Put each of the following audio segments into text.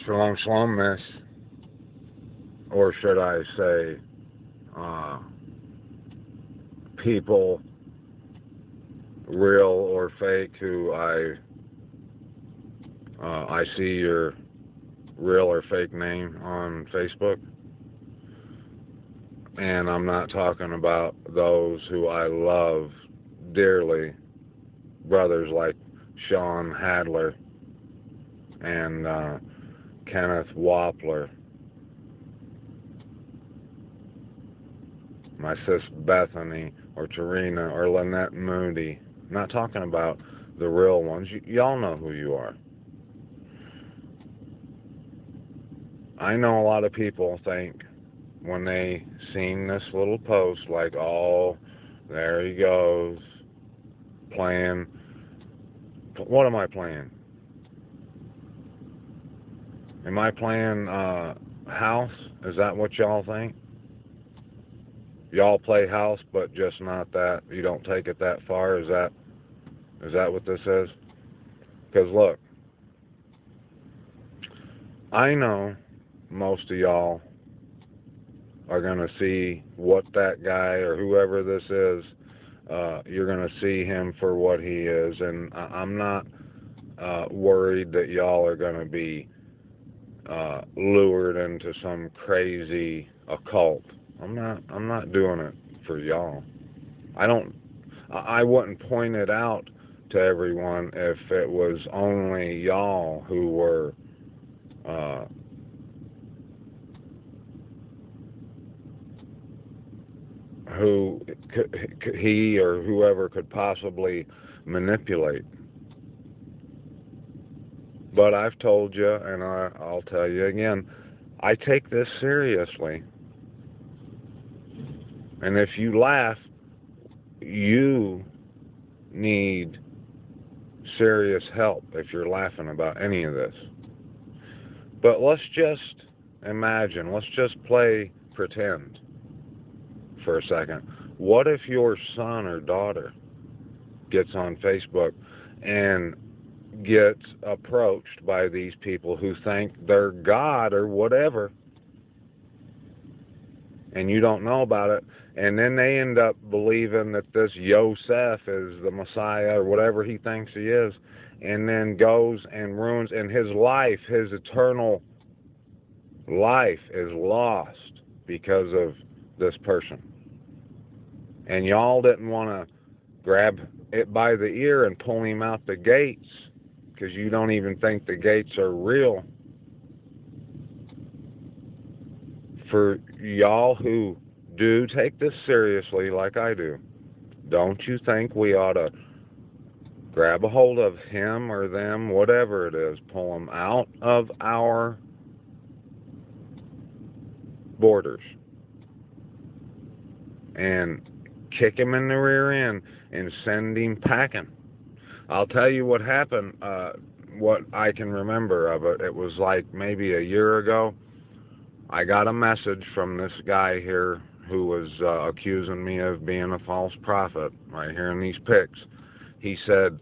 Shalom, shalom, miss. Or should I say, people, real or fake, who I see your real or fake name on Facebook. And I'm not talking about those who I love dearly, brothers like Sean Hadler and Kenneth Wappler, my sis Bethany or Tarina or Lynette Moody. I'm not talking about the real ones. Y'all know who you are. I know a lot of people think when they seen this little post, like, oh, there he goes, playing. What am I playing? Am I playing house? Is that what y'all think? Y'all play house, but just not that. You don't take it that far. Is that what this is? Because look, I know most of y'all are going to see what that guy or whoever this is, you're going to see him for what he is. And I'm not worried that y'all are going to be lured into some crazy occult. I'm not doing it for y'all. I wouldn't point it out to everyone if it was only y'all who were who he or whoever could possibly manipulate. But I've told you, and I'll tell you again, I take this seriously. And if you laugh, you need serious help if you're laughing about any of this. But let's just imagine, let's just play pretend for a second. What if your son or daughter gets on Facebook and gets approached by these people who think they're God or whatever, and you don't know about it, and then they end up believing that this Yosef is the Messiah or whatever he thinks he is, and then goes and ruins, and his life, his eternal life is lost because of this person. And y'all didn't want to grab it by the ear and pull him out the gates because you don't even think the gates are real. For y'all who do take this seriously like I do, don't you think we ought to grab a hold of him or them, whatever it is, pull them out of our borders and kick him in the rear end and send him packing? I'll tell you what happened, what I can remember of it. It was like maybe a year ago. I got a message from this guy here who was accusing me of being a false prophet right here in these pics. He said,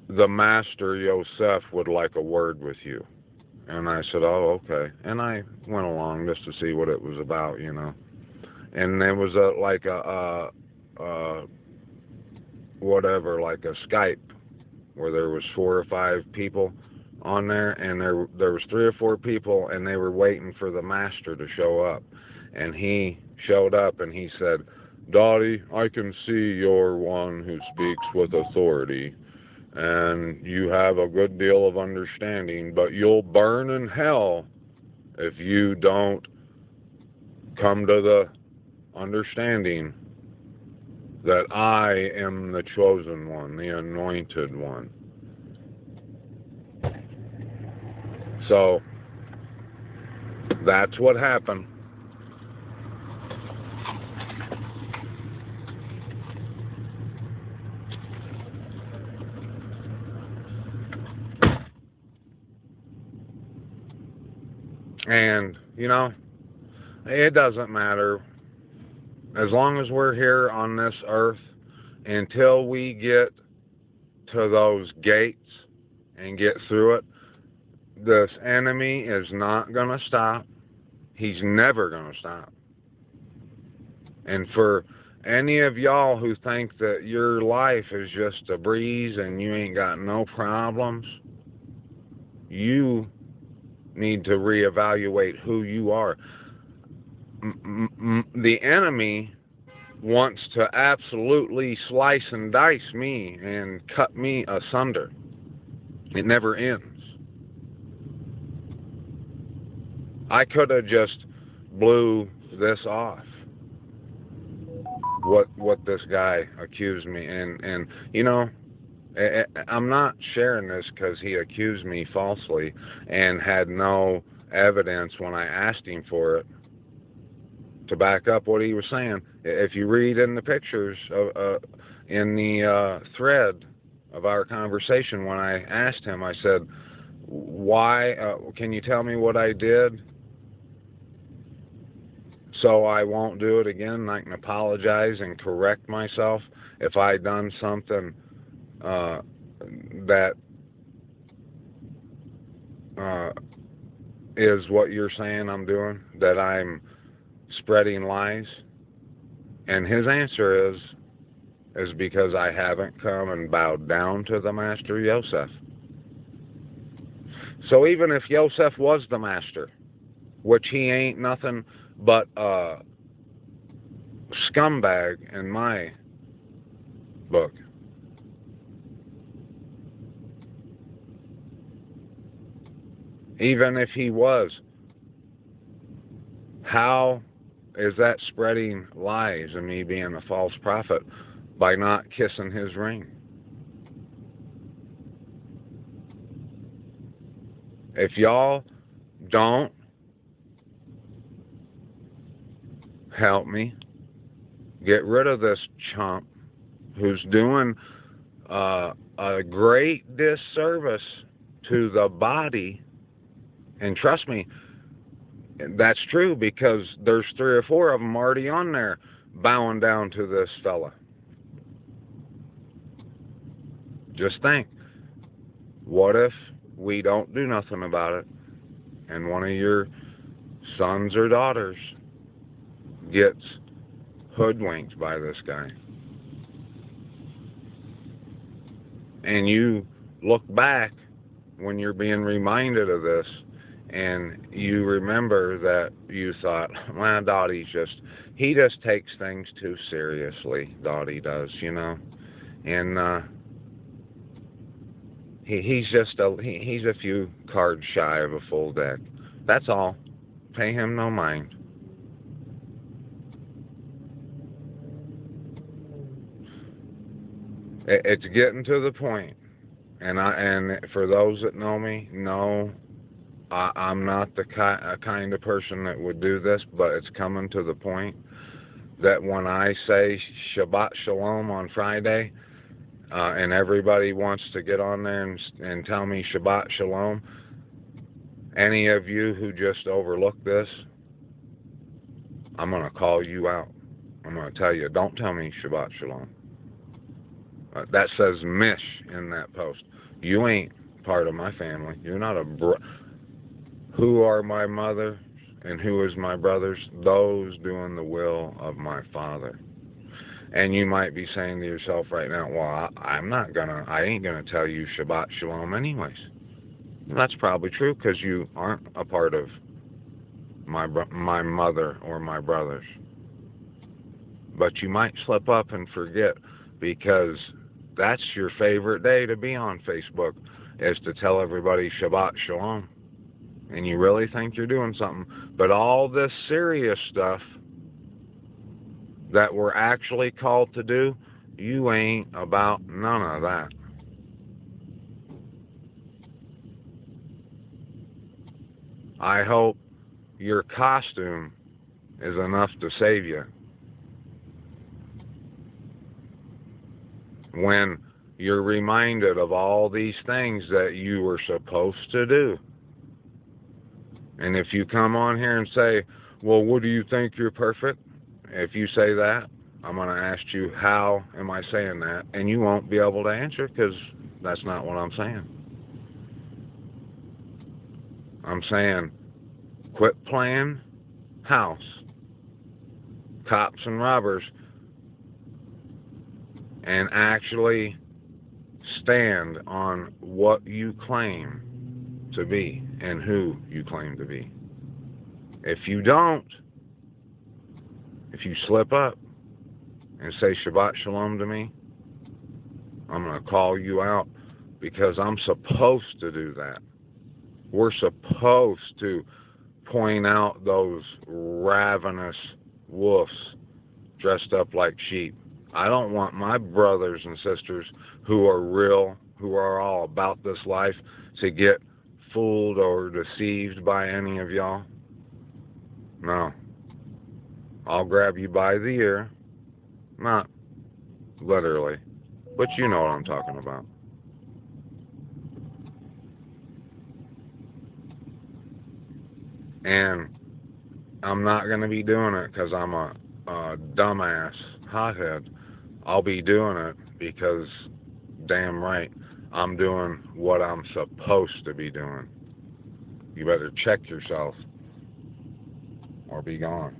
the master Yosef would like a word with you. And I said, oh, okay. And I went along just to see what it was about, you know. And there was like a Skype where there was 4 or 5 people on there, and there was 3 or 4 people, and they were waiting for the master to show up. And he showed up, and he said, Dottie, I can see you're one who speaks with authority, and you have a good deal of understanding, but you'll burn in hell if you don't come to the understanding that I am the chosen one, the anointed one. So that's what happened. And, you know, it doesn't matter. As long as we're here on this earth, until we get to those gates and get through it, This enemy is not going to stop. He's never going to stop. And for any of y'all who think that your life is just a breeze and you ain't got no problems, you need to reevaluate who you are. The enemy wants to absolutely slice and dice me and cut me asunder. It never ends. I could have just blew this off, what this guy accused me, and you know, I'm not sharing this because he accused me falsely and had no evidence when I asked him for it to back up what he was saying. If you read in the pictures in the thread of our conversation, when I asked him, I said, why, can you tell me what I did so I won't do it again? I can apologize and correct myself if I done something that is what you're saying I'm doing, that I'm spreading lies. And his answer is because I haven't come and bowed down to the master Yosef. So even if Yosef was the master, which he ain't nothing but a scumbag in my book, even if he was, how is that spreading lies and me being a false prophet by not kissing his ring? If y'all don't help me get rid of this chump who's doing a great disservice to the body, and trust me, that's true, because there's 3 or 4 of them already on there bowing down to this fella. Just think, what if we don't do nothing about it and one of your sons or daughters gets hoodwinked by this guy, and you look back when you're being reminded of this and you remember that you thought, well, Dottie's he just takes things too seriously. Dottie does, you know, and he's a few cards shy of a full deck. That's all. Pay him no mind. It's getting to the point, and for those that know me, know I'm not the kind of person that would do this, but it's coming to the point that when I say Shabbat Shalom on Friday, and everybody wants to get on there and tell me Shabbat Shalom, any of you who just overlook this, I'm going to call you out. I'm going to tell you, don't tell me Shabbat Shalom. That says MYSH in that post. You ain't part of my family. You're not Who are my mother and who is my brothers? Those doing the will of my Father. And you might be saying to yourself right now, well, I ain't gonna tell you Shabbat Shalom anyways. Well, that's probably true, because you aren't a part of my mother or my brothers. But you might slip up and forget, because that's your favorite day to be on Facebook, is to tell everybody Shabbat Shalom. And you really think you're doing something. But all this serious stuff that we're actually called to do, you ain't about none of that. I hope your costume is enough to save you when you're reminded of all these things that you were supposed to do. And if you come on here and say, well, what do you think, you're perfect? If you say that, I'm going to ask you, how am I saying that? And you won't be able to answer, because that's not what I'm saying. I'm saying quit playing house, cops and robbers, and actually stand on what you claim to be and who you claim to be. If you don't, if you slip up and say Shabbat Shalom to me, I'm going to call you out, because I'm supposed to do that. We're supposed to point out those ravenous wolves dressed up like sheep. I don't want my brothers and sisters who are real, who are all about this life, to get fooled or deceived by any of y'all. No. I'll grab you by the ear. Not literally, but you know what I'm talking about. And I'm not going to be doing it because I'm a dumbass hothead. I'll be doing it because, damn right, I'm doing what I'm supposed to be doing. You better check yourself or be gone.